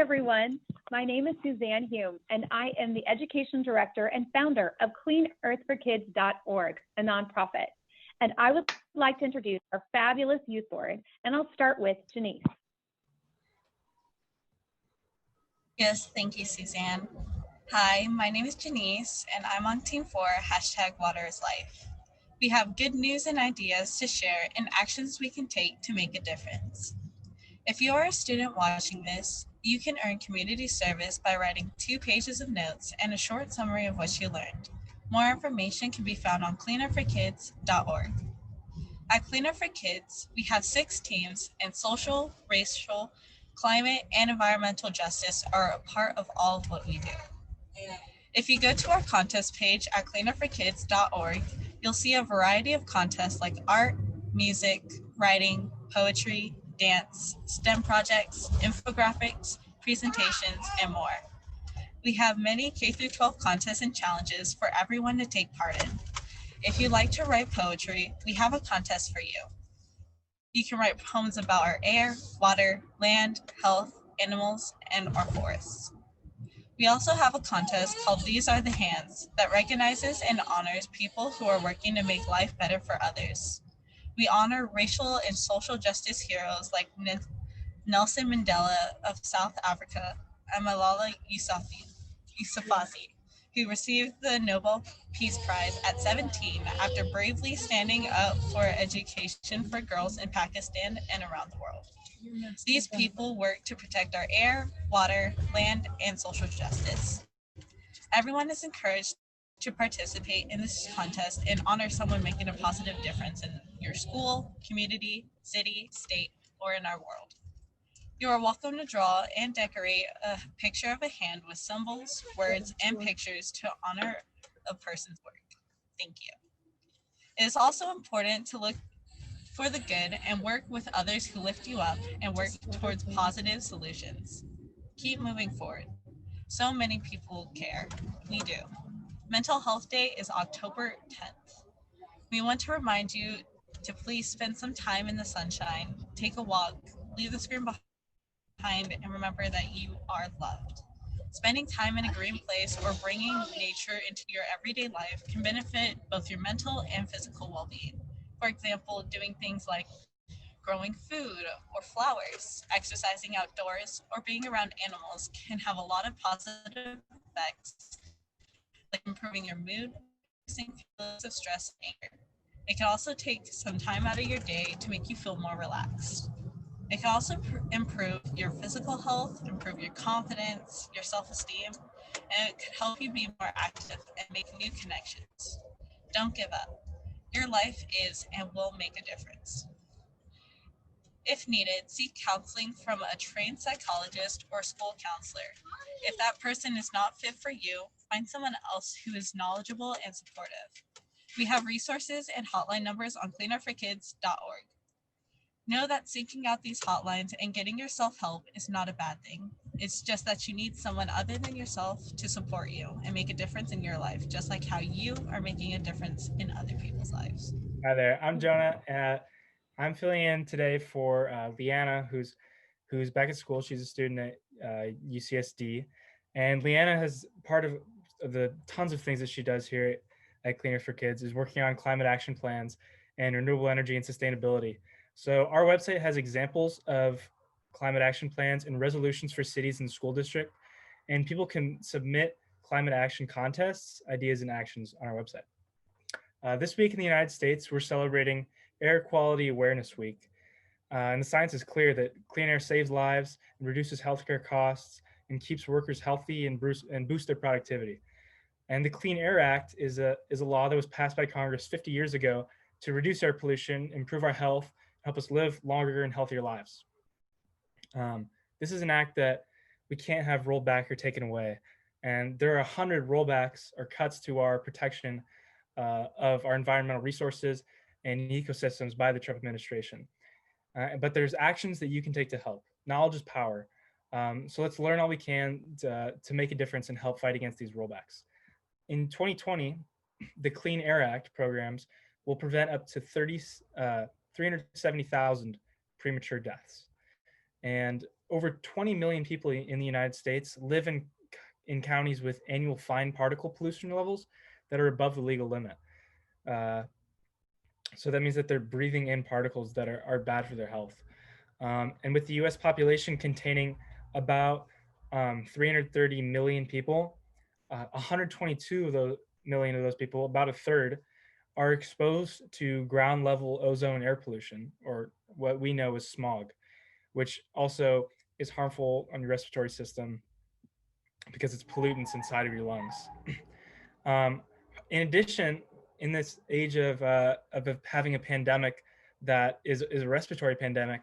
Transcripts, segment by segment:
everyone. My name is Suzanne Hume, and I am the Education Director and founder of CleanEarthForKids.org, a nonprofit. And I would like to introduce our fabulous youth board, and I'll start with Janice. Yes, thank you, Suzanne. Hi, my name is Janice, and I'm on Team 4, #WaterIsLife. We have good news and ideas to share and actions we can take to make a difference. If you are a student watching this, you can earn community service by writing 2 pages of notes and a short summary of what you learned. More information can be found on cleanerforkids.org. At Cleaner for Kids, we have 6 teams, and social, racial, climate, and environmental justice are a part of all of what we do. If you go to our contest page at cleanerforkids.org, you'll see a variety of contests like art, music, writing, poetry, dance, STEM projects, infographics, presentations, and more. We have many K-12 contests and challenges for everyone to take part in. If you'd like to write poetry, we have a contest for you. You can write poems about our air, water, land, health, animals, and our forests. We also have a contest called These Are the Hands that recognizes and honors people who are working to make life better for others. We honor racial and social justice heroes like Nelson Mandela of South Africa and Malala Yousafzai, who received the Nobel Peace Prize at 17 after bravely standing up for education for girls in Pakistan and around the world. These people work to protect our air, water, land, and social justice. Everyone is encouraged to participate in this contest and honor someone making a positive difference in your school, community, city, state, or in our world. You are welcome to draw and decorate a picture of a hand with symbols, words, and pictures to honor a person's work. Thank you. It is also important to look for the good and work with others who lift you up and work towards positive solutions. Keep moving forward. So many people care. We do. Mental Health Day is October 10th. We want to remind you to please spend some time in the sunshine, take a walk, leave the screen behind, and remember that you are loved. Spending time in a green place or bringing nature into your everyday life can benefit both your mental and physical well-being. For example, doing things like growing food or flowers, exercising outdoors, or being around animals can have a lot of positive effects, like improving your mood, reducing feelings of stress and anger. It can also take some time out of your day to make you feel more relaxed. It can also improve your physical health, improve your confidence, your self-esteem, and it can help you be more active and make new connections. Don't give up. Your life is and will make a difference. If needed, seek counseling from a trained psychologist or school counselor. If that person is not fit for you, find someone else who is knowledgeable and supportive. We have resources and hotline numbers on cleanerforkids.org. Know that seeking out these hotlines and getting yourself help is not a bad thing. It's just that you need someone other than yourself to support you and make a difference in your life, just like how you are making a difference in other people's lives. Hi there, I'm Jonah. I'm filling in today for Leanna, who's back at school. She's a student at UCSD, and Leanna has part of the tons of things that she does here at Cleaner for Kids is working on climate action plans and renewable energy and sustainability. So our website has examples of climate action plans and resolutions for cities and school district, and people can submit climate action contests, ideas, and actions on our website. This week in the United States, we're celebrating Air Quality Awareness Week. And the science is clear that clean air saves lives and reduces healthcare costs and keeps workers healthy and boosts their productivity. And the Clean Air Act is a law that was passed by Congress 50 years ago to reduce air pollution, improve our health, help us live longer and healthier lives. This is an act that we can't have rolled back or taken away. And there are 100 rollbacks or cuts to our protection of our environmental resources and ecosystems by the Trump administration. But there's actions that you can take to help. Knowledge is power. So let's learn all we can to make a difference and help fight against these rollbacks. In 2020, the Clean Air Act programs will prevent up to 370,000 premature deaths. And over 20 million people in the United States live in counties with annual fine particle pollution levels that are above the legal limit. So that means that they're breathing in particles that are bad for their health. And with the US population containing about 330 million people, 122 of those million of those people, about a third, are exposed to ground level ozone air pollution, or what we know as smog, which also is harmful on your respiratory system because it's pollutants inside of your lungs. In addition, in this age of having a pandemic that is a respiratory pandemic,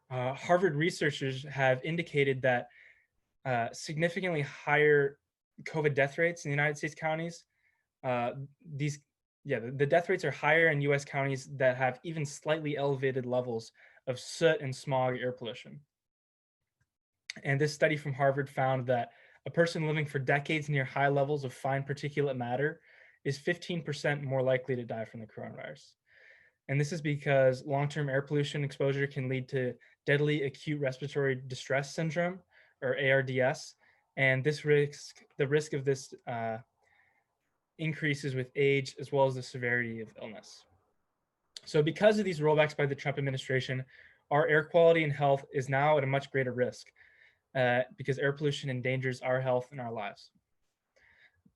Harvard researchers have indicated that significantly higher COVID death rates in the United States counties. The death rates are higher in U.S. counties that have even slightly elevated levels of soot and smog air pollution. And this study from Harvard found that a person living for decades near high levels of fine particulate matter is 15% more likely to die from the coronavirus. And this is because long-term air pollution exposure can lead to deadly acute respiratory distress syndrome, or ARDS. And the risk of this increases with age, as well as the severity of illness. So because of these rollbacks by the Trump administration, our air quality and health is now at a much greater risk because air pollution endangers our health and our lives.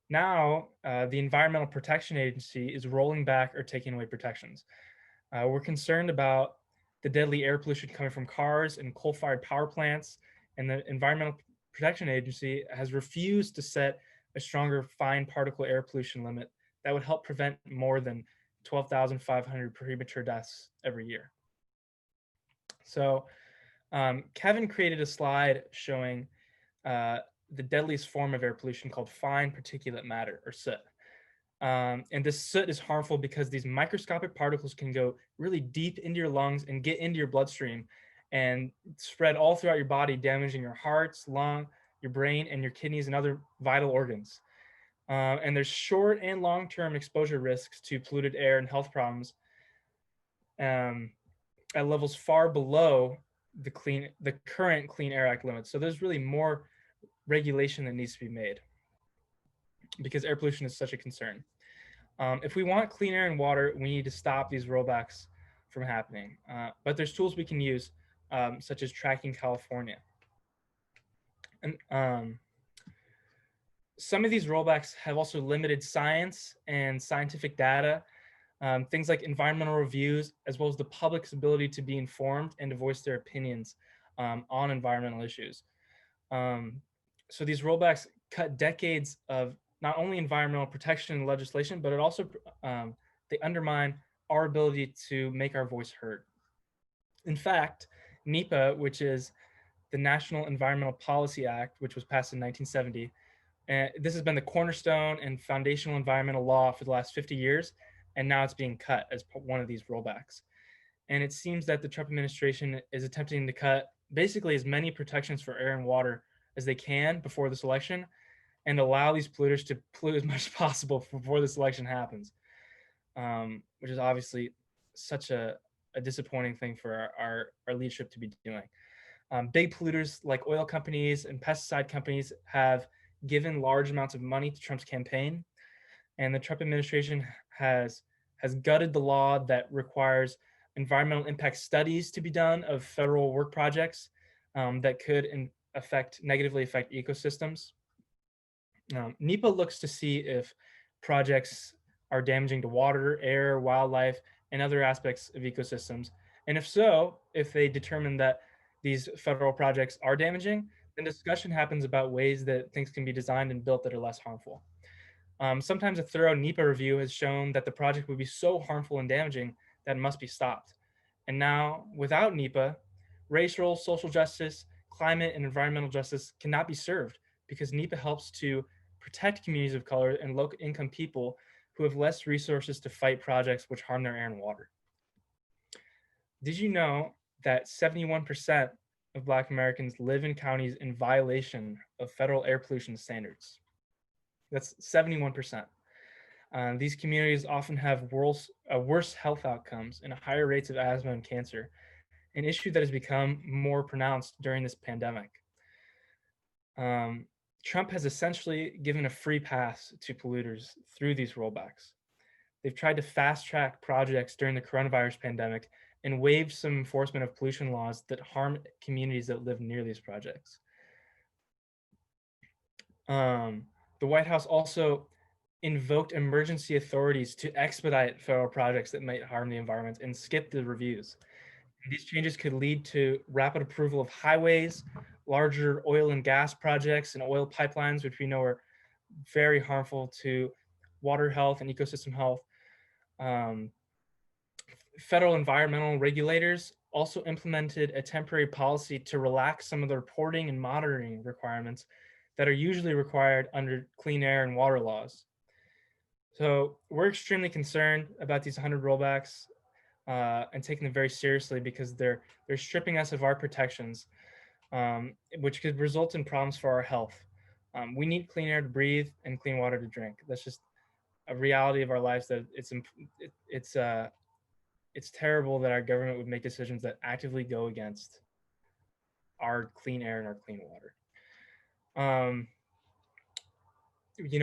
Now, the Environmental Protection Agency is rolling back or taking away protections. We're concerned about the deadly air pollution coming from cars and coal-fired power plants, and the Environmental Protection Agency has refused to set a stronger fine particle air pollution limit that would help prevent more than 12,500 premature deaths every year. So Kevin created a slide showing the deadliest form of air pollution called fine particulate matter, or soot. And this soot is harmful because these microscopic particles can go really deep into your lungs and get into your bloodstream and spread all throughout your body, damaging your hearts, lung, your brain, and your kidneys and other vital organs. And there's short and long-term exposure risks to polluted air and health problems at levels far below the current Clean Air Act limits. So there's really more regulation that needs to be made because air pollution is such a concern. If we want clean air and water, we need to stop these rollbacks from happening. But there's tools we can use, such as Tracking California. And some of these rollbacks have also limited science and scientific data, things like environmental reviews, as well as the public's ability to be informed and to voice their opinions on environmental issues. So these rollbacks cut decades of not only environmental protection and legislation, but it also they undermine our ability to make our voice heard. In fact, NEPA, which is the National Environmental Policy Act, which was passed in 1970, this has been the cornerstone and foundational environmental law for the last 50 years, and now it's being cut as one of these rollbacks. And it seems that the Trump administration is attempting to cut basically as many protections for air and water as they can before this election, and allow these polluters to pollute as much as possible before this election happens, which is obviously such a disappointing thing for our leadership to be doing. Big polluters like oil companies and pesticide companies have given large amounts of money to Trump's campaign, and the Trump administration has gutted the law that requires environmental impact studies to be done of federal work projects that could negatively affect ecosystems. NEPA looks to see if projects are damaging to water, air, wildlife, and other aspects of ecosystems. And if so, if they determine that these federal projects are damaging, then discussion happens about ways that things can be designed and built that are less harmful. Sometimes a thorough NEPA review has shown that the project would be so harmful and damaging that it must be stopped. And now, without NEPA, racial, social justice, climate, and environmental justice cannot be served because NEPA helps to protect communities of color and low-income people who have less resources to fight projects which harm their air and water. Did you know that 71% of Black Americans live in counties in violation of federal air pollution standards? That's 71%. These communities often have worse health outcomes and higher rates of asthma and cancer. an issue that has become more pronounced during this pandemic. Trump has essentially given a free pass to polluters through these rollbacks. They've tried to fast track projects during the coronavirus pandemic and waived some enforcement of pollution laws that harm communities that live near these projects. The White House also invoked emergency authorities to expedite federal projects that might harm the environment and skip the reviews. These changes could lead to rapid approval of highways, larger oil and gas projects, and oil pipelines, which we know are very harmful to water health and ecosystem health. Federal environmental regulators also implemented a temporary policy to relax some of the reporting and monitoring requirements that are usually required under clean air and water laws. So we're extremely concerned about these 100 rollbacks and taking them very seriously because they're stripping us of our protections, which could result in problems for our health. We need clean air to breathe and clean water to drink. That's just a reality of our lives. That it's terrible that our government would make decisions that actively go against our clean air and our clean water.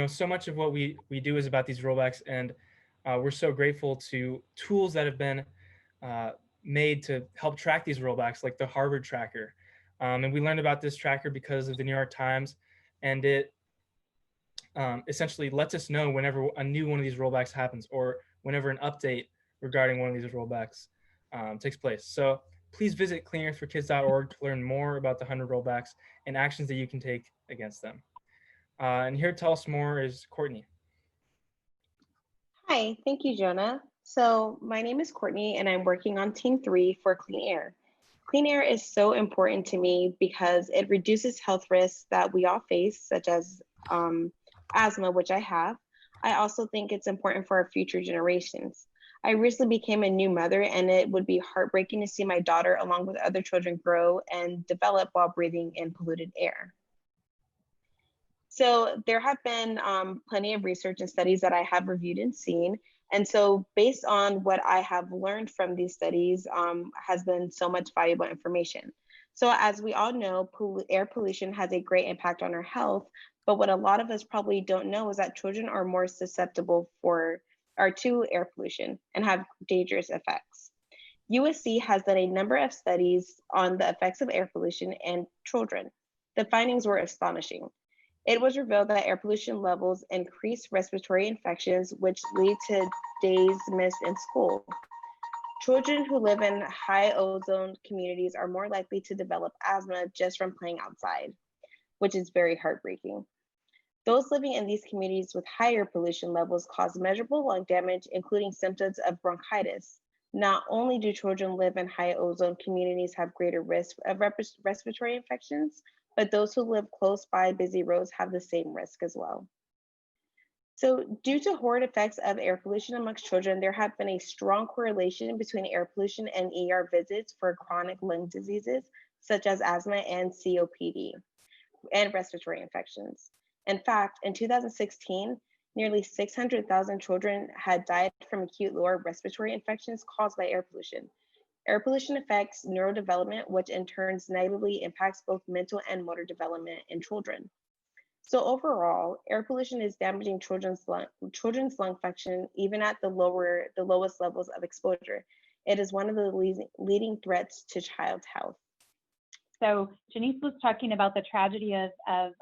So much of what we do is about these rollbacks, and we're so grateful to tools that have been made to help track these rollbacks, like the Harvard Tracker. And we learned about this tracker because of the New York Times, and it essentially lets us know whenever a new one of these rollbacks happens or whenever an update regarding one of these rollbacks takes place. So please visit cleanearthforkids.org to learn more about the 100 rollbacks and actions that you can take against them. And here to tell us more is Courtney. Hi, thank you, Jonah. So my name is Courtney and I'm working on Team 3 for Clean Air. Clean air is so important to me because it reduces health risks that we all face, such as asthma, which I have. I also think it's important for our future generations. I recently became a new mother, and it would be heartbreaking to see my daughter along with other children grow and develop while breathing in polluted air. So there have been plenty of research and studies that I have reviewed and seen. And so based on what I have learned from these studies has been so much valuable information. So as we all know, air pollution has a great impact on our health, but what a lot of us probably don't know is that children are more susceptible to air pollution and have dangerous effects. USC has done a number of studies on the effects of air pollution and children. The findings were astonishing. It was revealed that air pollution levels increase respiratory infections, which lead to days missed in school. Children who live in high ozone communities are more likely to develop asthma just from playing outside, which is very heartbreaking. Those living in these communities with higher pollution levels cause measurable lung damage, including symptoms of bronchitis. Not only do children live in high ozone communities have greater risk of respiratory infections, but those who live close by busy roads have the same risk as well. So due to horrid effects of air pollution amongst children, there have been a strong correlation between air pollution and ER visits for chronic lung diseases, such as asthma and COPD, and respiratory infections. In fact, in 2016, nearly 600,000 children had died from acute lower respiratory infections caused by air pollution. Air pollution affects neurodevelopment, which in turn negatively impacts both mental and motor development in children. So overall, air pollution is damaging children's lung function even at the lowest levels of exposure. It is one of the leading threats to child health. So Janice was talking about the tragedy of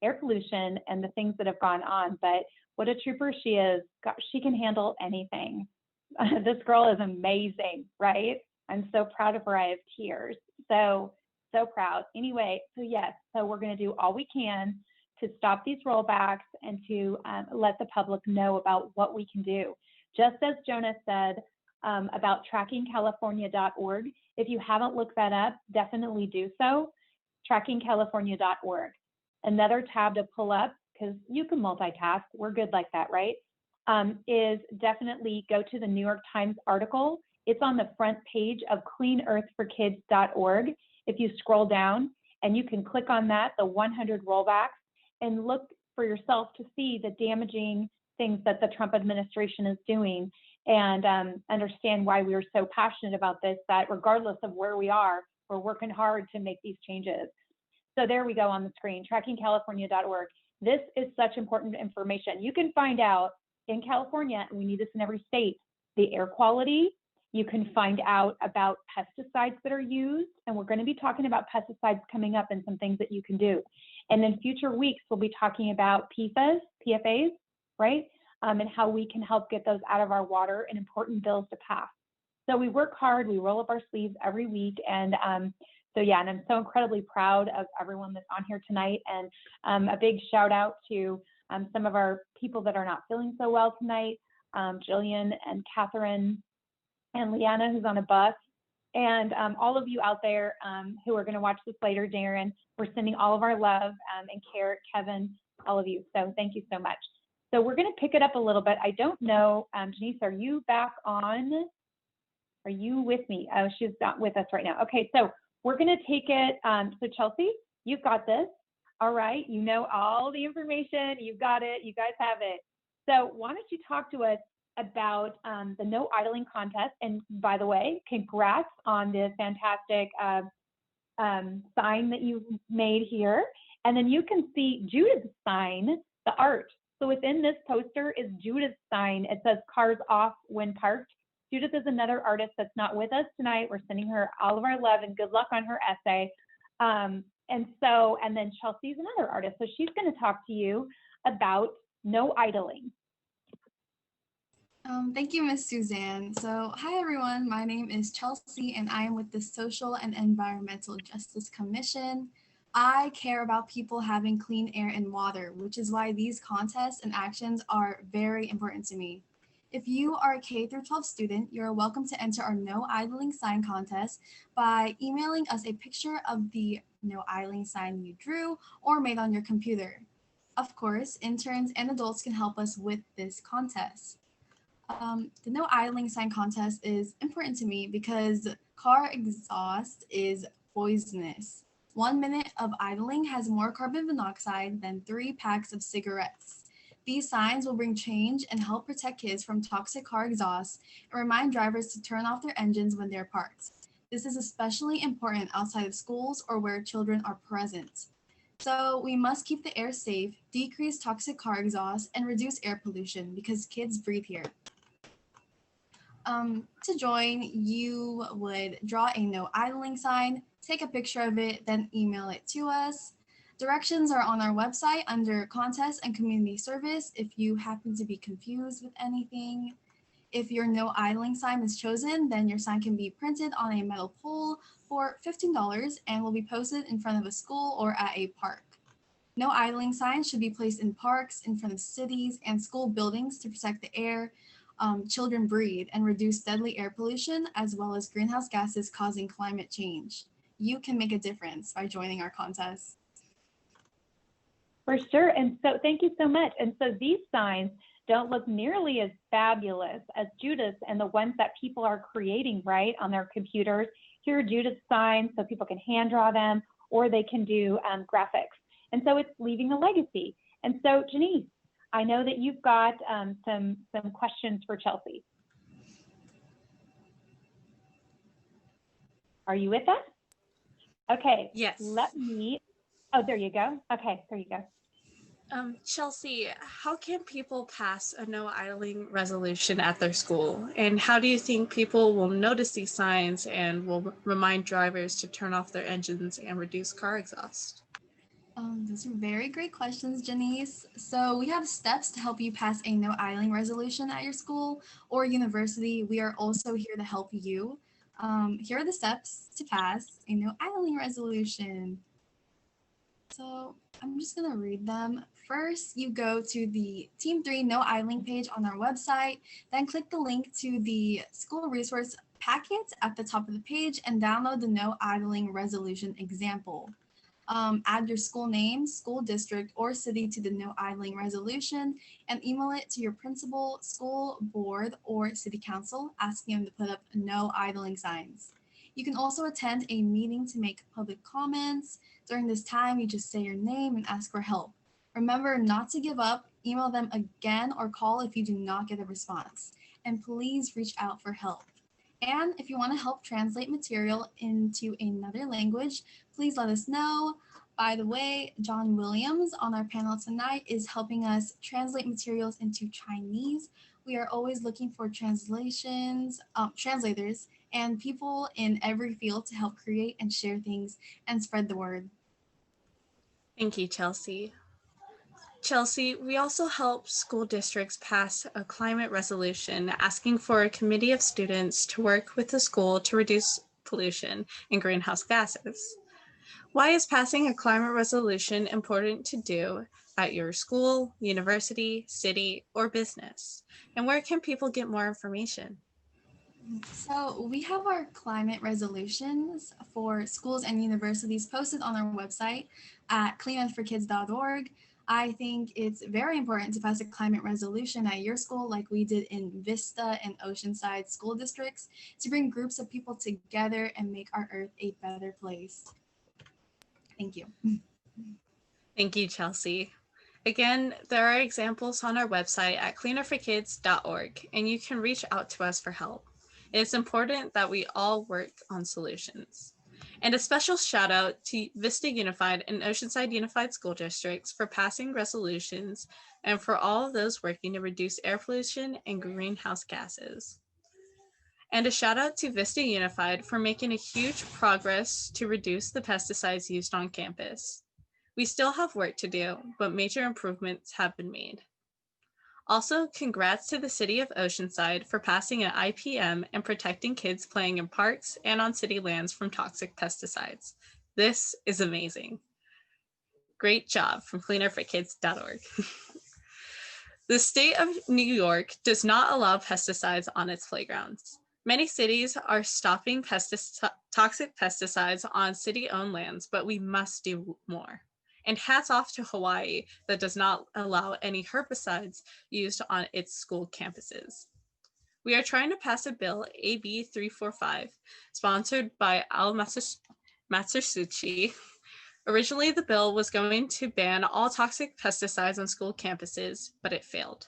air pollution and the things that have gone on, but what a trooper she is. She can handle anything. This girl is amazing, right? I'm so proud of her. I have tears. So proud. Anyway, so yes, so we're going to do all we can to stop these rollbacks and to let the public know about what we can do. Just as Jonah said about trackingcalifornia.org, if you haven't looked that up, definitely do so, trackingcalifornia.org. Another tab to pull up, because you can multitask, we're good like that, right? Is definitely go to the New York Times article. It's on the front page of cleanearthforkids.org. If you scroll down, and you can click on that, the 100 rollbacks, and look for yourself to see the damaging things that the Trump administration is doing. and understand why we are so passionate about this, that regardless of where we are, we're working hard to make these changes. So there we go on the screen, trackingcalifornia.org. This is such important information. You can find out in California, and we need this in every state, the air quality. You can find out about pesticides that are used, and we're going to be talking about pesticides coming up and some things that you can do. And in future weeks, we'll be talking about PFAS, right? And how we can help get those out of our water and important bills to pass. So we work hard, we roll up our sleeves every week. And so yeah, and I'm so incredibly proud of everyone that's on here tonight. And a big shout out to some of our people that are not feeling so well tonight, Jillian and Catherine and Leanna, who's on a bus. And all of you out there who are going to watch this later, Darren, we're sending all of our love and care, Kevin, all of you. So thank you so much. So we're going to pick it up a little bit. I don't know, Janice, are you back on? Are you with me? Oh, she's not with us right now. Okay, so we're going to take it. So Chelsea, you've got this. All right, you know all the information. You've got it. You guys have it. So why don't you talk to us about the No Idling contest? And by the way, congrats on the fantastic sign that you made here. And then you can see Judith's sign, the art. So within this poster is Judith's sign. It says cars off when parked. Judith is another artist that's not with us tonight. We're sending her all of our love and good luck on her essay. And then Chelsea's another artist. So she's going to talk to you about no idling. Thank you, Miss Suzanne. So, hi everyone, my name is Chelsea and I am with the Social and Environmental Justice Commission. I care about people having clean air and water, which is why these contests and actions are very important to me. If you are a K-12 student, you're welcome to enter our No Idling sign contest by emailing us a picture of the No Idling sign you drew or made on your computer. Of course, interns and adults can help us with this contest. The No Idling sign contest is important to me because car exhaust is poisonous. 1 minute of idling has more carbon monoxide than 3 packs of cigarettes. These signs will bring change and help protect kids from toxic car exhaust and remind drivers to turn off their engines when they're parked. This is especially important outside of schools or where children are present. So we must keep the air safe, decrease toxic car exhaust, and reduce air pollution because kids breathe here. To join, you would draw a no idling sign, take a picture of it, then email it to us. Directions are on our website under contest and community service if you happen to be confused with anything. If your no idling sign is chosen, then your sign can be printed on a metal pole for $15 and will be posted in front of a school or at a park. No idling signs should be placed in parks, in front of cities and school buildings to protect the air children breathe and reduce deadly air pollution as well as greenhouse gases causing climate change. You can make a difference by joining our contest. For sure. And so thank you so much. And so these signs don't look nearly as fabulous as Judith's and the ones that people are creating, right, on their computers. Here are Judith's signs so people can hand draw them or they can do graphics. And so it's leaving a legacy. And so Janice, I know that you've got some questions for Chelsea. Are you with us? Okay. Yes. Let me, oh, there you go. Okay, there you go. Chelsea, how can people pass a no idling resolution at their school? And how do you think people will notice these signs and will remind drivers to turn off their engines and reduce car exhaust? Those are very great questions, Janice. So we have steps to help you pass a no idling resolution at your school or university. We are also here to help you. Here are the steps to pass a no idling resolution. So I'm just gonna read them. First, you go to the Team 3 No Idling page on our website, then click the link to the school resource packet at the top of the page and download the no idling resolution example. Add your school name, school district, or city to the no idling resolution and email it to your principal, school board, or city council, asking them to put up no idling signs. You can also attend a meeting to make public comments. During this time, you just say your name and ask for help. Remember not to give up, email them again or call if you do not get a response. and please reach out for help. And if you want to help translate material into another language, please let us know. By the way, John Williams on our panel tonight is helping us translate materials into Chinese. We are always looking for translators, and people in every field to help create and share things and spread the word. Thank you, Chelsea. Chelsea, we also help school districts pass a climate resolution asking for a committee of students to work with the school to reduce pollution and greenhouse gases. Why is passing a climate resolution important to do at your school, university, city, or business? And where can people get more information? So we have our climate resolutions for schools and universities posted on our website at cleanearthforkids.org. I think it's very important to pass a climate resolution at your school like we did in Vista and Oceanside school districts to bring groups of people together and make our earth a better place. Thank you. Thank you, Chelsea. Again, there are examples on our website at cleanearthforkids.org, and you can reach out to us for help. It's important that we all work on solutions. And a special shout out to Vista Unified and Oceanside Unified School Districts for passing resolutions and for all of those working to reduce air pollution and greenhouse gases. And a shout out to Vista Unified for making a huge progress to reduce the pesticides used on campus. We still have work to do, but major improvements have been made. Also, congrats to the City of Oceanside for passing an IPM and protecting kids playing in parks and on city lands from toxic pesticides. This is amazing. Great job from cleanearthforkids.org. The state of New York does not allow pesticides on its playgrounds. Many cities are stopping toxic pesticides on city-owned lands, but we must do more. And hats off to Hawaii that does not allow any herbicides used on its school campuses. We are trying to pass a bill, AB 345, sponsored by Al Matsusuchi. Originally, the bill was going to ban all toxic pesticides on school campuses, but it failed.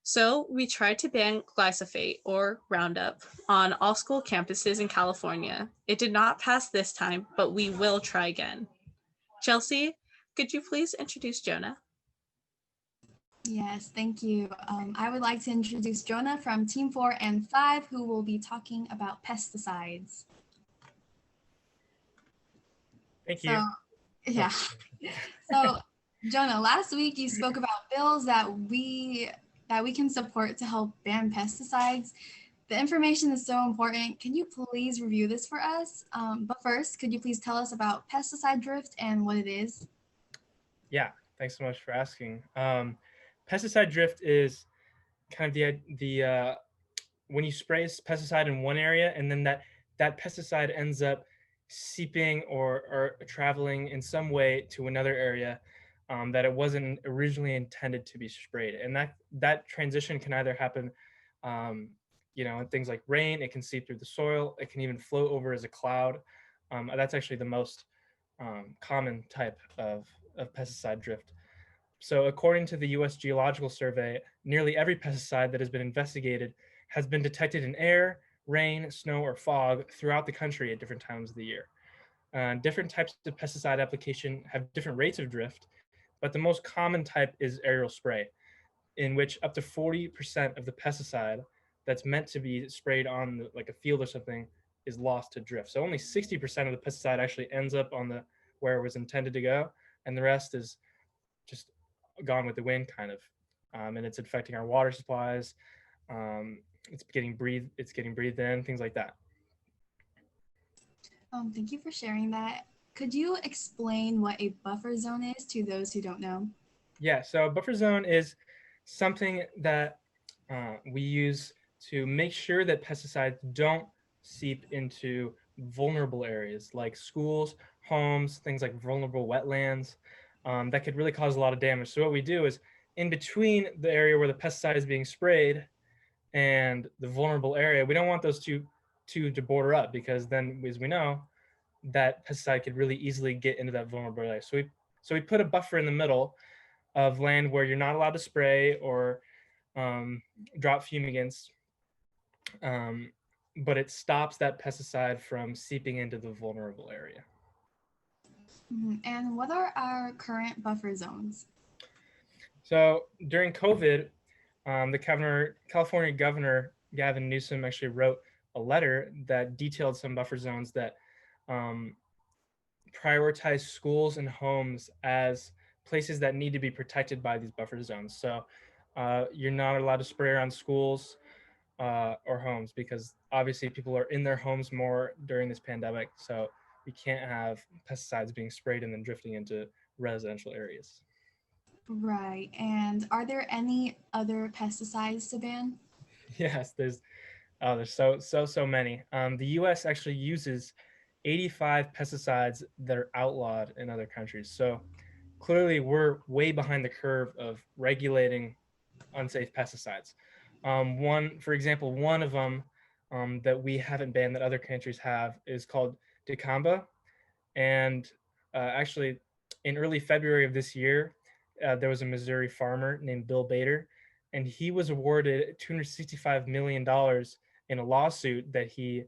So we tried to ban glyphosate or Roundup on all school campuses in California. It did not pass this time, but we will try again. Chelsea, could you please introduce Jonah? Yes, thank you. I would like to introduce Jonah from Team 4 and 5, who will be talking about pesticides. Thank you. So, yeah. So, Jonah, last week you spoke about bills that we can support to help ban pesticides. The information is so important. Can you please review this for us? But first, could you please tell us about pesticide drift and what it is? Yeah, thanks so much for asking. Pesticide drift is kind of the when you spray pesticide in one area and then that pesticide ends up seeping or traveling in some way to another area that it wasn't originally intended to be sprayed. And that transition can either happen, in things like rain. It can seep through the soil. It can even float over as a cloud. That's actually the most common type of pesticide drift. So according to the U.S. Geological Survey, nearly every pesticide that has been investigated has been detected in air, rain, snow, or fog throughout the country at different times of the year. Different types of pesticide application have different rates of drift, but the most common type is aerial spray, in which up to 40% of the pesticide that's meant to be sprayed on like a field or something is lost to drift. So only 60% of the pesticide actually ends up on where it was intended to go, and the rest is just gone with the wind, kind of, and it's affecting our water supplies. It's getting breathed in, things like that. Thank you for sharing that. Could you explain what a buffer zone is to those who don't know? Yeah, so a buffer zone is something that we use to make sure that pesticides don't seep into vulnerable areas like schools, homes, things like vulnerable wetlands that could really cause a lot of damage. So what we do is in between the area where the pesticide is being sprayed and the vulnerable area, we don't want those two to border up, because then, as we know, that pesticide could really easily get into that vulnerable area. So we put a buffer in the middle of land where you're not allowed to spray or drop fumigants, but it stops that pesticide from seeping into the vulnerable area. And what are our current buffer zones? So during COVID, California Governor Gavin Newsom actually wrote a letter that detailed some buffer zones that prioritize schools and homes as places that need to be protected by these buffer zones. So you're not allowed to spray around schools or homes because obviously people are in their homes more during this pandemic. So we can't have pesticides being sprayed and then drifting into residential areas. Right. And are there any other pesticides to ban? Yes, there's so many. The U.S. actually uses 85 pesticides that are outlawed in other countries. So clearly, we're way behind the curve of regulating unsafe pesticides. For example, one of them that we haven't banned that other countries have is called dicamba, and actually, in early February of this year, there was a Missouri farmer named Bill Bader, and he was awarded $265 million in a lawsuit that he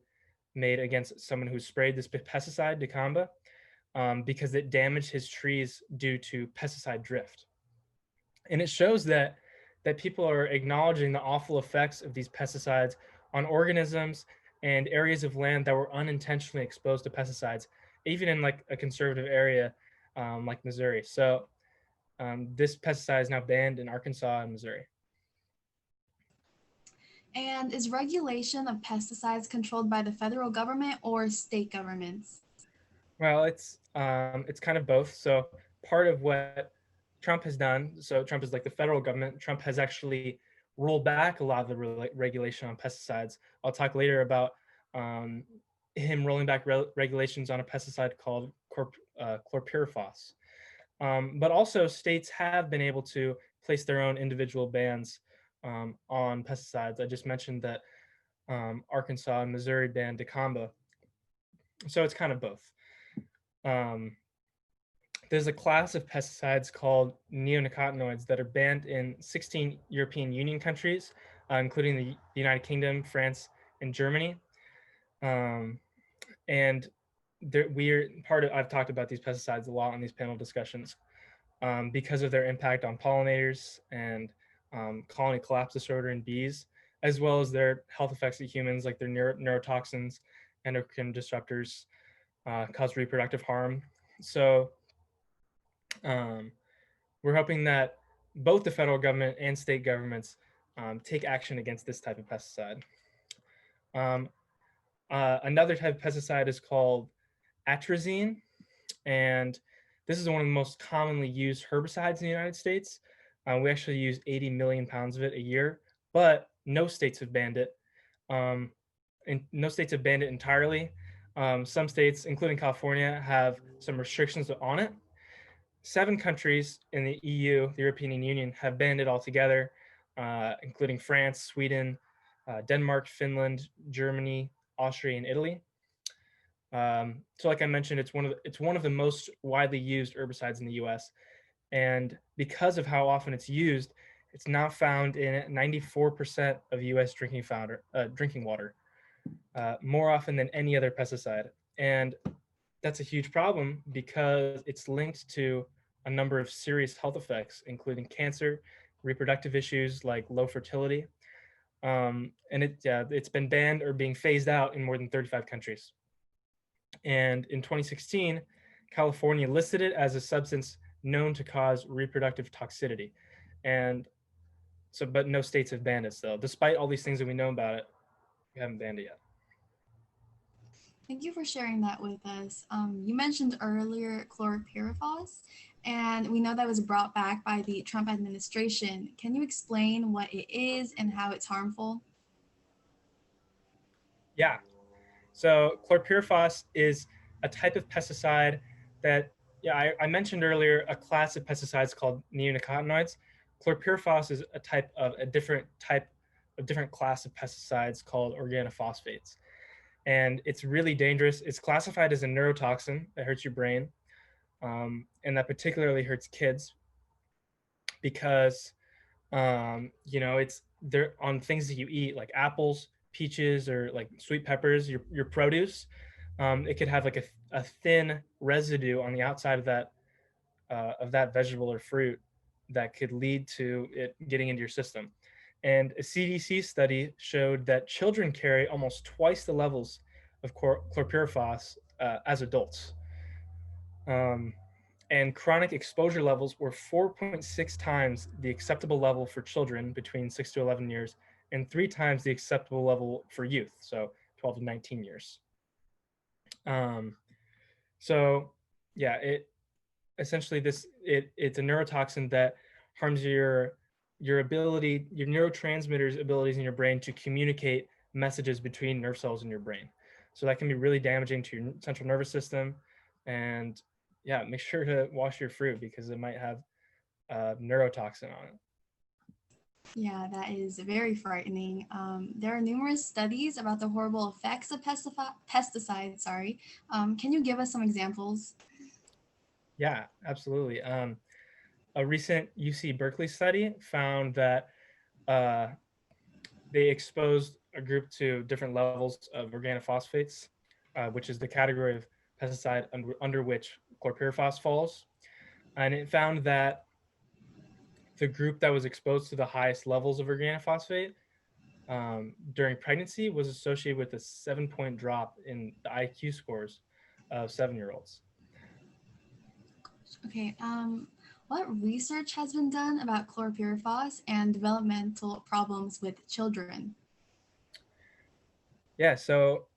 made against someone who sprayed this pesticide, dicamba, because it damaged his trees due to pesticide drift. And it shows that people are acknowledging the awful effects of these pesticides on organisms and areas of land that were unintentionally exposed to pesticides, even in like a conservative area like Missouri. So this pesticide is now banned in Arkansas and Missouri. And is regulation of pesticides controlled by the federal government or state governments? Well, it's kind of both. So part of what Trump has done, so Trump is like the federal government. Trump has actually rolled back a lot of the regulation on pesticides. I'll talk later about him rolling back regulations on a pesticide called chlorpyrifos. But also states have been able to place their own individual bans on pesticides. I just mentioned that Arkansas and Missouri banned dicamba. So it's kind of both. There's a class of pesticides called neonicotinoids that are banned in 16 European Union countries, including the United Kingdom, France, and Germany. And I've talked about these pesticides a lot in these panel discussions because of their impact on pollinators and colony collapse disorder in bees, as well as their health effects in humans, like their neurotoxins, endocrine disruptors, cause reproductive harm. So we're hoping that both the federal government and state governments take action against this type of pesticide. Another type of pesticide is called atrazine, and this is one of the most commonly used herbicides in the United States. We actually use 80 million pounds of it a year, but no states have banned it. And no states have banned it entirely. Some states, including California, have some restrictions on it. 7 countries in the EU, the European Union, have banned it altogether, including France, Sweden, Denmark, Finland, Germany, Austria, and Italy. So like I mentioned, it's one of the most widely used herbicides in the US. And because of how often it's used, it's now found in 94% of US drinking water, more often than any other pesticide. And that's a huge problem because it's linked to a number of serious health effects, including cancer, reproductive issues like low fertility. And it's been banned or being phased out in more than 35 countries. And in 2016, California listed it as a substance known to cause reproductive toxicity. And so, but no states have banned it still. Despite all these things that we know about it, we haven't banned it yet. Thank you for sharing that with us. You mentioned earlier chlorpyrifos, and we know that was brought back by the Trump administration. Can you explain what it is and how it's harmful? Yeah. So chlorpyrifos is a type of pesticide that, I mentioned earlier a class of pesticides called neonicotinoids. Chlorpyrifos is a different class of pesticides called organophosphates. And it's really dangerous. It's classified as a neurotoxin that hurts your brain, and that particularly hurts kids because, it's they're on things that you eat like apples, peaches or like sweet peppers, your produce, it could have like a thin residue on the outside of that vegetable or fruit that could lead to it getting into your system. And a CDC study showed that children carry almost twice the levels of chlorpyrifos as adults. And chronic exposure levels were 4.6 times the acceptable level for children between 6 to 11 years and 3 times the acceptable level for youth, so 12 to 19 years. So yeah, it essentially it's a neurotoxin that harms your ability, your neurotransmitters abilities in your brain to communicate messages between nerve cells in your brain. So that can be really damaging to your central nervous system. And yeah, make sure to wash your fruit because it might have neurotoxin on it. Yeah, that is very frightening. There are numerous studies about the horrible effects of pesticides. Sorry. Can you give us some examples? Yeah, absolutely. A recent UC Berkeley study found that they exposed a group to different levels of organophosphates, which is the category of pesticide under which chlorpyrifos falls. And it found that the group that was exposed to the highest levels of organophosphate during pregnancy was associated with a 7-point drop in the IQ scores of 7-year-olds. Okay. What research has been done about chlorpyrifos and developmental problems with children? Yeah, so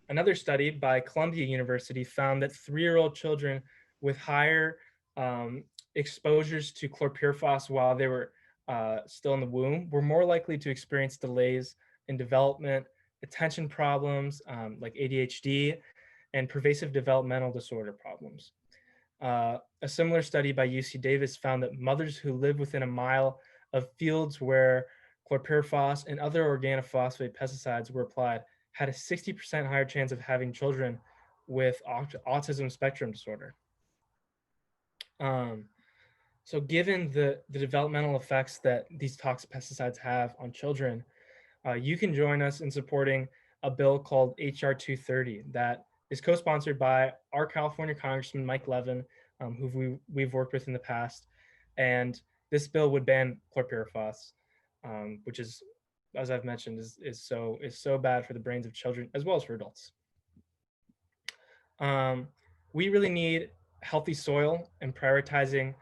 another study by Columbia University found that 3-year-old children with higher exposures to chlorpyrifos while they were still in the womb were more likely to experience delays in development, attention problems like ADHD, and pervasive developmental disorder problems. A similar study by UC Davis found that mothers who live within a mile of fields where chlorpyrifos and other organophosphate pesticides were applied had a 60% higher chance of having children with autism spectrum disorder. So given the developmental effects that these toxic pesticides have on children, you can join us in supporting a bill called HR 230 that is co-sponsored by our California Congressman, Mike Levin, who we've worked with in the past. And this bill would ban chlorpyrifos, which is, as I've mentioned, is so bad for the brains of children as well as for adults. We really need healthy soil and prioritizing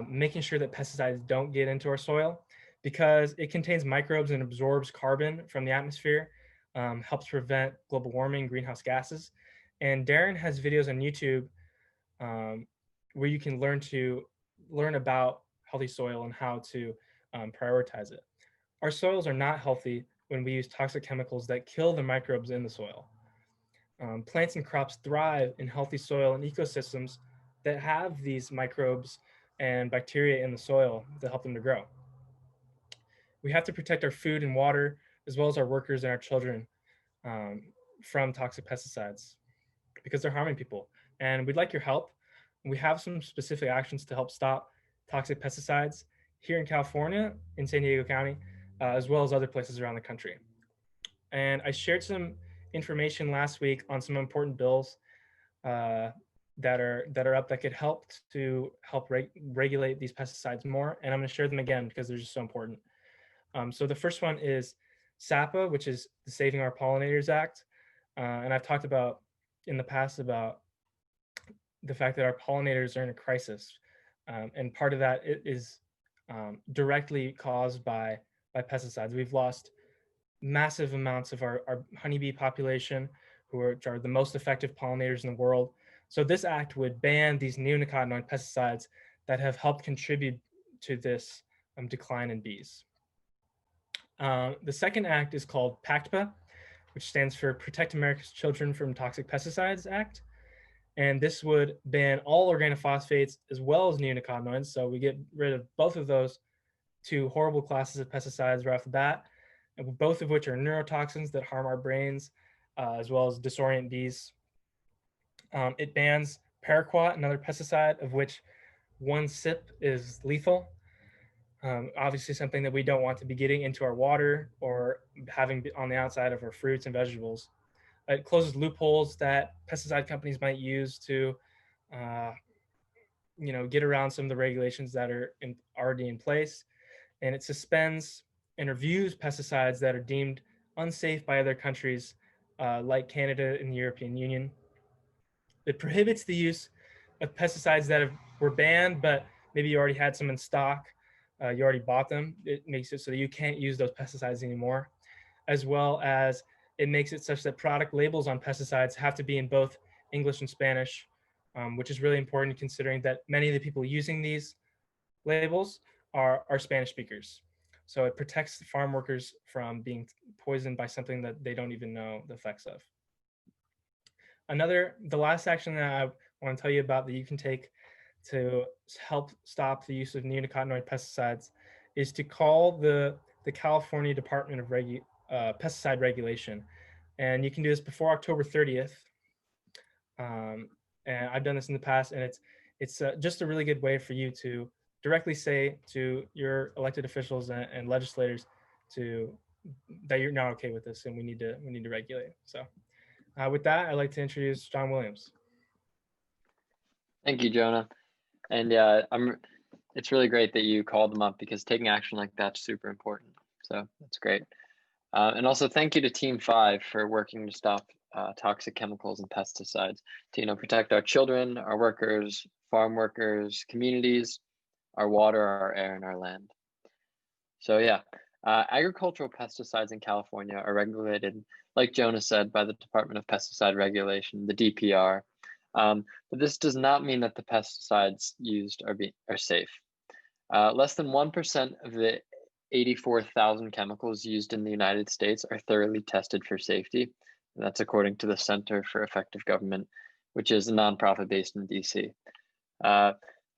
making sure that pesticides don't get into our soil because it contains microbes and absorbs carbon from the atmosphere, helps prevent global warming, greenhouse gases. And Darren has videos on YouTube where you can learn about healthy soil and how to prioritize it. Our soils are not healthy when we use toxic chemicals that kill the microbes in the soil. Plants and crops thrive in healthy soil and ecosystems that have these microbes and bacteria in the soil to help them to grow. We have to protect our food and water, as well as our workers and our children from toxic pesticides because they're harming people. And we'd like your help. We have some specific actions to help stop toxic pesticides here in California, in San Diego County, as well as other places around the country. And I shared some information last week on some important bills that are up that could help regulate these pesticides more. And I'm going to share them again because they're just so important. So the first one is SAPA, which is the Saving Our Pollinators Act. And I've talked about in the past about the fact that our pollinators are in a crisis. And part of that is directly caused by pesticides. We've lost massive amounts of our honeybee population, which are the most effective pollinators in the world. So this act would ban these neonicotinoid pesticides that have helped contribute to this decline in bees. The second act is called PACTPA, which stands for Protect America's Children from Toxic Pesticides Act. And this would ban all organophosphates as well as neonicotinoids. So we get rid of both of those two horrible classes of pesticides right off the bat, and both of which are neurotoxins that harm our brains, as well as disorient bees. It bans paraquat, another pesticide of which one sip is lethal. Obviously something that we don't want to be getting into our water or having on the outside of our fruits and vegetables. It closes loopholes that pesticide companies might use to, get around some of the regulations that are already in place. And it suspends and reviews pesticides that are deemed unsafe by other countries, like Canada and the European Union. It prohibits the use of pesticides that were banned, but maybe you already had some in stock, you already bought them. It makes it so that you can't use those pesticides anymore, as well as it makes it such that product labels on pesticides have to be in both English and Spanish, which is really important considering that many of the people using these labels are Spanish speakers. So it protects farm workers from being poisoned by something that they don't even know the effects of. The last action that I want to tell you about that you can take to help stop the use of neonicotinoid pesticides is to call the California Department of Pesticide Regulation. And you can do this before October 30th. And I've done this in the past, and it's just a really good way for you to directly say to your elected officials and legislators that you're not okay with this, and we need to regulate. So with that, I'd like to introduce John Williams. Thank you, Jonah. And it's really great that you called them up, because taking action like that's super important. So that's great. And also thank you to Team 5 for working to stop toxic chemicals and pesticides to protect our children, our workers, farm workers, communities, our water, our air, and our land. So yeah, agricultural pesticides in California are regulated, like Jonah said, by the Department of Pesticide Regulation, the DPR. But this does not mean that the pesticides used are safe. Less than 1% of the 84,000 chemicals used in the United States are thoroughly tested for safety. And that's according to the Center for Effective Government, which is a nonprofit based in DC.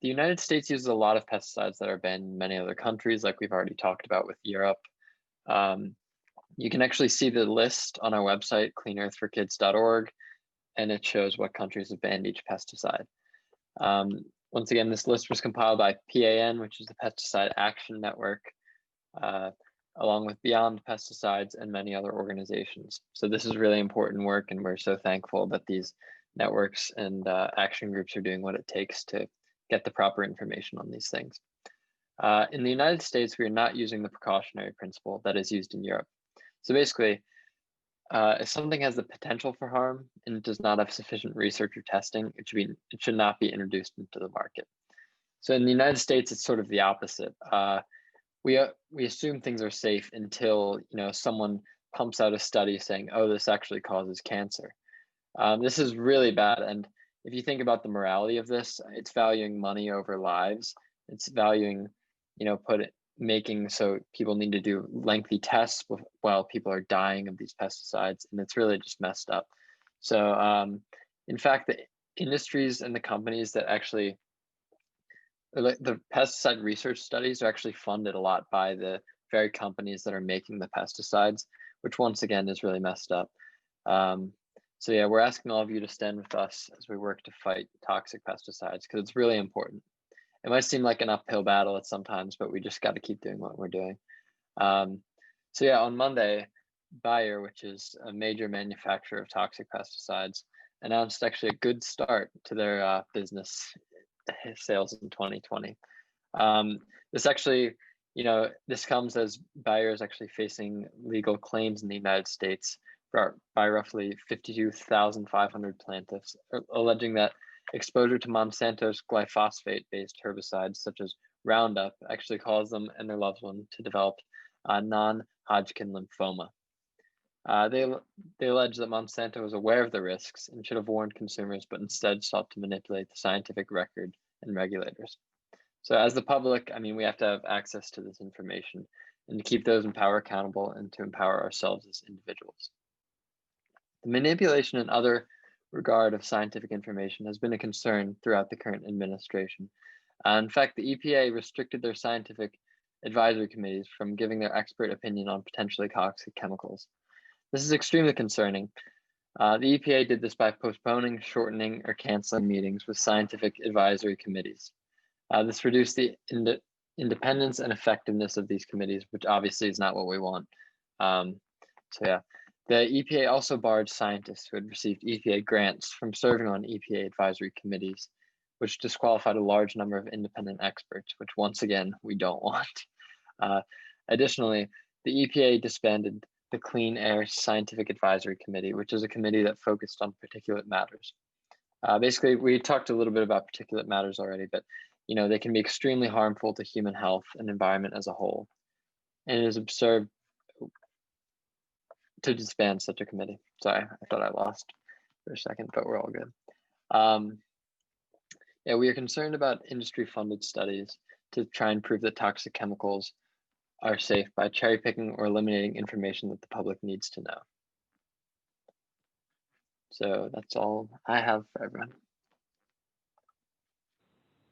The United States uses a lot of pesticides that are banned in many other countries, like we've already talked about with Europe. You can actually see the list on our website, cleanearthforkids.org, and it shows what countries have banned each pesticide. Once again, this list was compiled by PAN, which is the Pesticide Action Network, along with Beyond Pesticides and many other organizations. So this is really important work, and we're so thankful that these networks and action groups are doing what it takes to get the proper information on these things. In the United States, we are not using the precautionary principle that is used in Europe. So basically, if something has the potential for harm and it does not have sufficient research or testing, it should not be introduced into the market. So in the United States, it's sort of the opposite. We assume things are safe until someone pumps out a study saying, "Oh, this actually causes cancer." This is really bad, and if you think about the morality of this, it's valuing money over lives. It's valuing, making so people need to do lengthy tests while people are dying of these pesticides, and it's really just messed up. So, in fact, the industries and the companies that actually, the pesticide research studies are actually funded a lot by the very companies that are making the pesticides, which once again is really messed up. So yeah, we're asking all of you to stand with us as we work to fight toxic pesticides, because it's really important. It might seem like an uphill battle at sometimes, but we just got to keep doing what we're doing. So yeah, on Monday, Bayer, which is a major manufacturer of toxic pesticides, announced actually a good start to their business sales in 2020. This actually, this comes as Bayer is actually facing legal claims in the United States by roughly 52,500 plaintiffs, alleging that exposure to Monsanto's glyphosate-based herbicides, such as Roundup, actually caused them and their loved one to develop non-Hodgkin lymphoma. They allege that Monsanto was aware of the risks and should have warned consumers, but instead sought to manipulate the scientific record and regulators. So as the public, we have to have access to this information and to keep those in power accountable and to empower ourselves as individuals. The manipulation and other regard of scientific information has been a concern throughout the current administration. In fact, the EPA restricted their scientific advisory committees from giving their expert opinion on potentially toxic chemicals. This is extremely concerning. The EPA did this by postponing, shortening, or canceling meetings with scientific advisory committees. This reduced the independence and effectiveness of these committees, which obviously is not what we want. So yeah, the EPA also barred scientists who had received EPA grants from serving on EPA advisory committees, which disqualified a large number of independent experts, which once again, we don't want. Additionally, the EPA disbanded the Clean Air Scientific Advisory Committee, which is a committee that focused on particulate matters. Basically, we talked a little bit about particulate matters already, but they can be extremely harmful to human health and environment as a whole. And it is absurd to disband such a committee. Sorry, I thought I lost for a second, but we're all good. Yeah, we are concerned about industry-funded studies to try and prove that toxic chemicals are safe by cherry picking or eliminating information that the public needs to know. So that's all I have for everyone.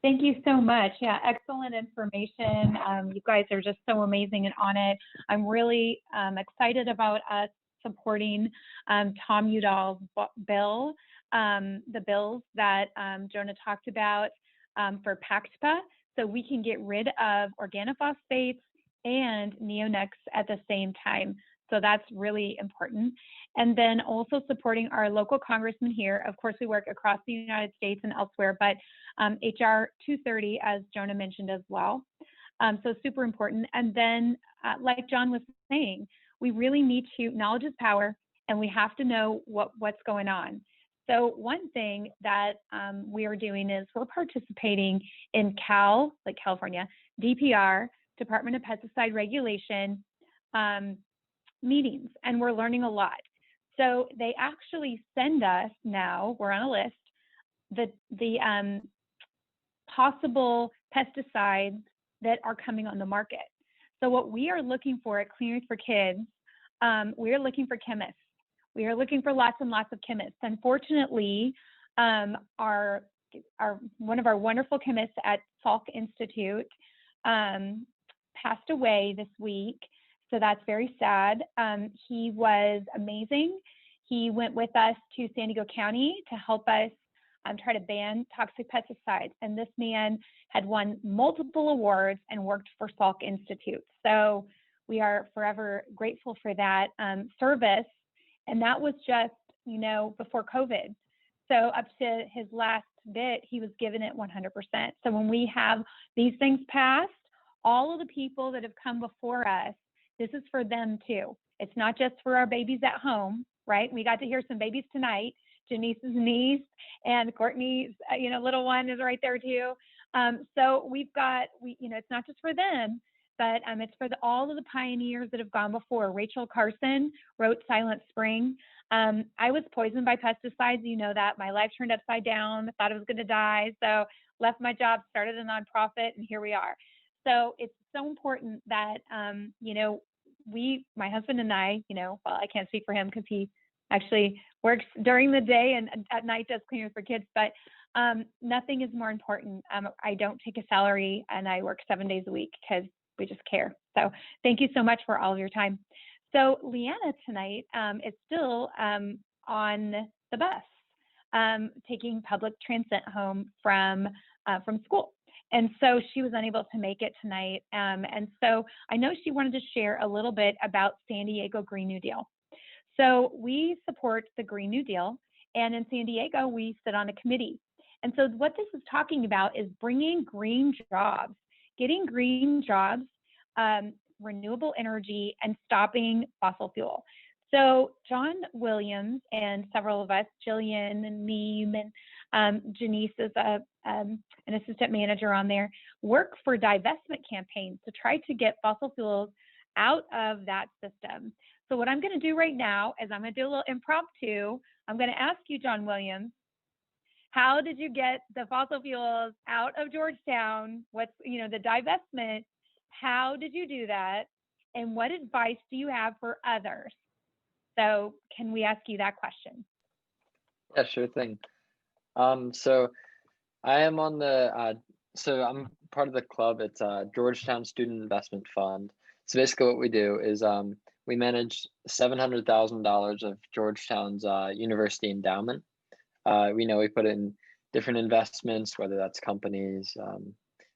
Thank you so much. Yeah, excellent information. You guys are just so amazing and on it. I'm really excited about us supporting Tom Udall's bill, the bills that Jonah talked about for PACTPA, so we can get rid of organophosphates and neonics at the same time. So that's really important. And then also supporting our local congressman here. Of course, we work across the United States and elsewhere, but HR 230, as Jonah mentioned as well. So super important. And then, like John was saying, we really need to, knowledge is power, and we have to know what's going on. So one thing that we are doing is we're participating in California, DPR, Department of Pesticide Regulation, meetings, and we're learning a lot. So they actually send us now, we're on a list, the possible pesticides that are coming on the market. So what we are looking for at Clean Earth for Kids, we are looking for chemists. We are looking for lots and lots of chemists. Unfortunately, one of our wonderful chemists at Salk Institute passed away this week. So that's very sad. He was amazing. He went with us to San Diego County to help us try to ban toxic pesticides. And this man had won multiple awards and worked for Salk Institute. So we are forever grateful for that service. And that was just, before COVID. So up to his last bit, he was given it 100%. So when we have these things passed, all of the people that have come before us, this is for them too. It's not just for our babies at home, right? We got to hear some babies tonight. Janice's niece and Courtney's, little one is right there too. So we've got, it's not just for them, but it's for all of the pioneers that have gone before. Rachel Carson wrote Silent Spring. I was poisoned by pesticides. You know that. My life turned upside down. I thought I was going to die. So left my job, started a nonprofit, and here we are. So it's so important that, my husband and I, well, I can't speak for him because he actually works during the day and at night does Clean Earth for Kids, but nothing is more important. I don't take a salary and I work 7 days a week because we just care. So thank you so much for all of your time. So Leanna tonight is still on the bus, taking public transit home from school. And so she was unable to make it tonight. And so I know she wanted to share a little bit about San Diego Green New Deal. So we support the Green New Deal. And in San Diego, we sit on a committee. And so what this is talking about is bringing green jobs, getting green jobs, renewable energy, and stopping fossil fuel. So John Williams and several of us, Jillian and Neem and Janice is an assistant manager on there, work for divestment campaigns to try to get fossil fuels out of that system. So what I'm going to do right now is I'm going to do a little impromptu. I'm going to ask you, John Williams, how did you get the fossil fuels out of Georgetown? What's, the divestment? How did you do that? And what advice do you have for others? So can we ask you that question? Yeah, sure thing. So I am on so I'm part of the club. It's Georgetown Student Investment Fund. So basically what we do is we manage $700,000 of Georgetown's university endowment. We put in different investments, whether that's companies,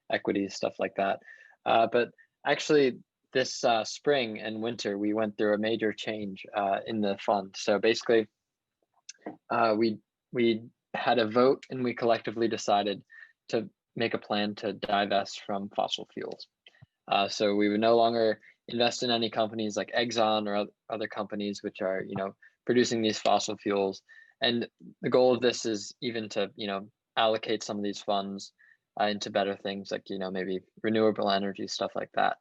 equities, stuff like that. But actually, this spring and winter, we went through a major change in the fund. So basically, we had a vote and we collectively decided to make a plan to divest from fossil fuels. So we would no longer invest in any companies like Exxon or other companies which are, producing these fossil fuels. And the goal of this is even to, allocate some of these funds into better things like, maybe renewable energy, stuff like that.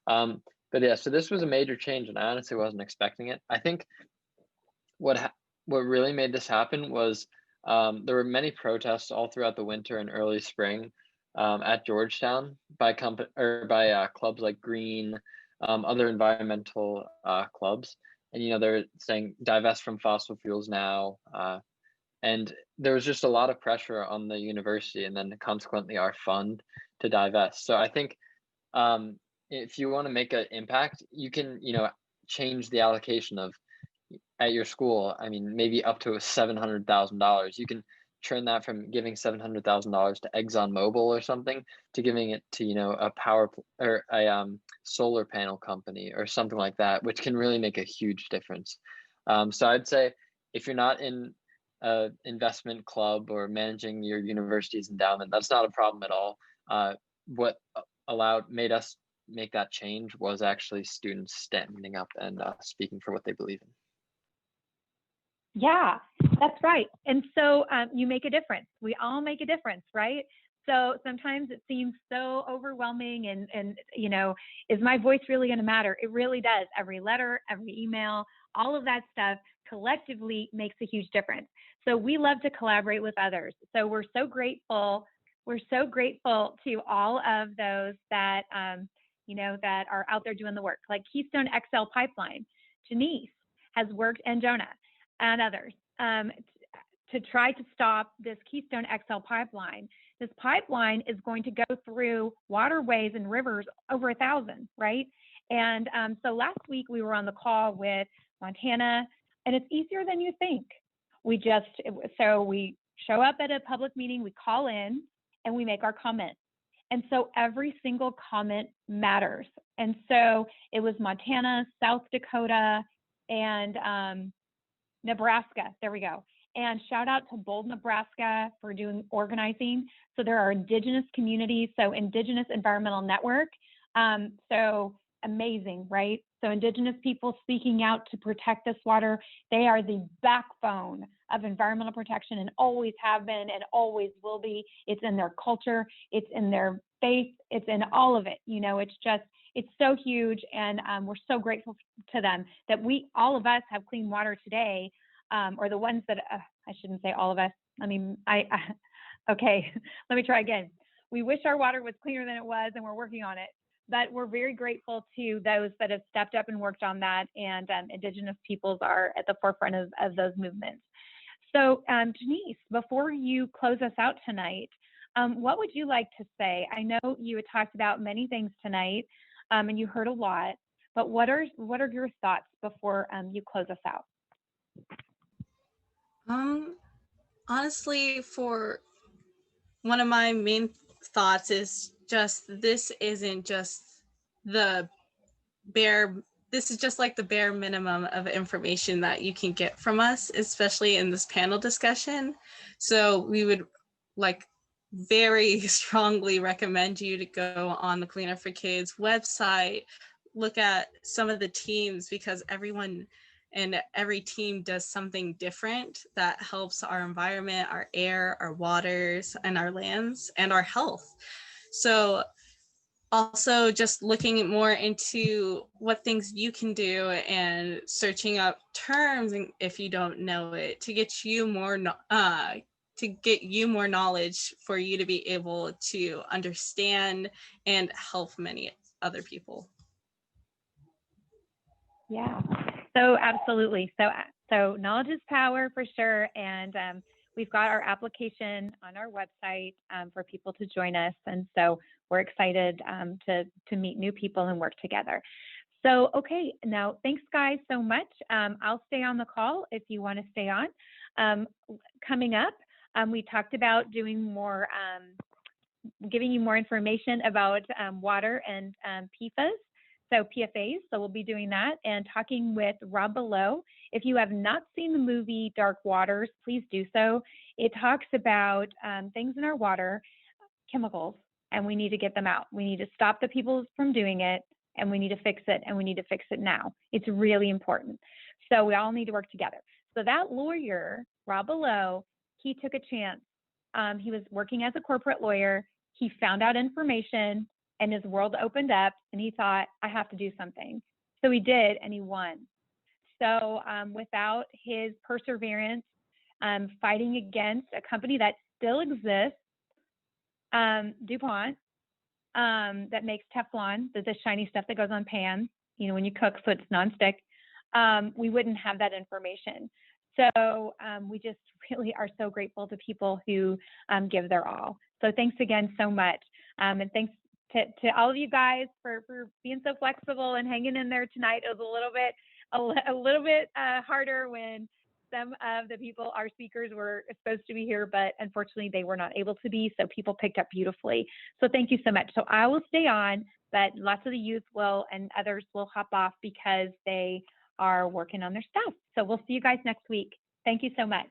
But yeah, so this was a major change, and I honestly wasn't expecting it. I think what really made this happen was there were many protests all throughout the winter and early spring at Georgetown by clubs like Green, other environmental clubs, and they're saying divest from fossil fuels now, and there was just a lot of pressure on the university and then consequently our fund to divest. So I think if you want to make an impact, you can change the allocation of at your school. I mean, maybe up to $700,000. You can turn that from giving $700,000 to ExxonMobil or something to giving it to a or a solar panel company or something like that, which can really make a huge difference. So I'd say if you're not in a investment club or managing your university's endowment, that's not a problem at all. What made us make that change was actually students standing up and speaking for what they believe in. Yeah, that's right. And so you make a difference. We all make a difference, right? So sometimes it seems so overwhelming and is my voice really going to matter? It really does. Every letter, every email, all of that stuff collectively makes a huge difference. So we love to collaborate with others. So we're so grateful. We're so grateful to all of those that, that are out there doing the work, like Keystone XL Pipeline. Janice has worked, and Jonah and others, to try to stop this Keystone XL pipeline. This pipeline is going to go through waterways and rivers over 1,000, right? And so last week we were on the call with Montana, and it's easier than you think. We show up at a public meeting, we call in, and we make our comments. And so every single comment matters. And so it was Montana, South Dakota, and Nebraska. There we go. And shout out to Bold, Nebraska for organizing. So there are indigenous communities, so Indigenous Environmental Network. So amazing, right? So indigenous people speaking out to protect this water. They are the backbone of environmental protection and always have been and always will be. It's in their culture. It's in their faith. It's in all of it. It's so huge. And we're so grateful to them that all of us have clean water today, or the ones that, I shouldn't say all of us. Okay, let me try again. We wish our water was cleaner than it was, and we're working on it. But we're very grateful to those that have stepped up and worked on that, and indigenous peoples are at the forefront of those movements. So Janice, before you close us out tonight, what would you like to say? I know you had talked about many things tonight, and you heard a lot, but what are your thoughts before you close us out? Honestly, for one of my main thoughts is just this isn't just this is just like the bare minimum of information that you can get from us, especially in this panel discussion. So we would very strongly recommend you to go on the Clean Air for Kids website, look at some of the teams, because everyone and every team does something different that helps our environment, our air, our waters, and our lands, and our health. So also just looking more into what things you can do and searching up terms if you don't know it to get you more knowledge for you to be able to understand and help many other people. Yeah, so absolutely. So knowledge is power for sure. And we've got our application on our website for people to join us. And so we're excited to meet new people and work together. So, okay, now thanks guys so much. I'll stay on the call if you want to stay on. Coming up, we talked about doing more, giving you more information about water and PFAS. So PFAs, so we'll be doing that and talking with Rob Below. If you have not seen the movie Dark Waters, please do so. It talks about things in our water, chemicals, and we need to get them out. We need to stop the people from doing it, and we need to fix it, and we need to fix it now. It's really important. So we all need to work together. So that lawyer, Rob Below, he took a chance. He was working as a corporate lawyer. He found out information, and his world opened up, and he thought, I have to do something. So he did, and he won. So without his perseverance, fighting against a company that still exists, DuPont, that makes Teflon, the shiny stuff that goes on pans, you know, when you cook so it's nonstick, we wouldn't have that information. So we just really are so grateful to people who give their all. So thanks again so much. And thanks to all of you guys for being so flexible and hanging in there tonight. It was a little bit harder when some of the people, our speakers, were supposed to be here, but unfortunately they were not able to be. So people picked up beautifully. So thank you so much. So I will stay on, but lots of the youth will and others will hop off because they are working on their stuff. So we'll see you guys next week. Thank you so much.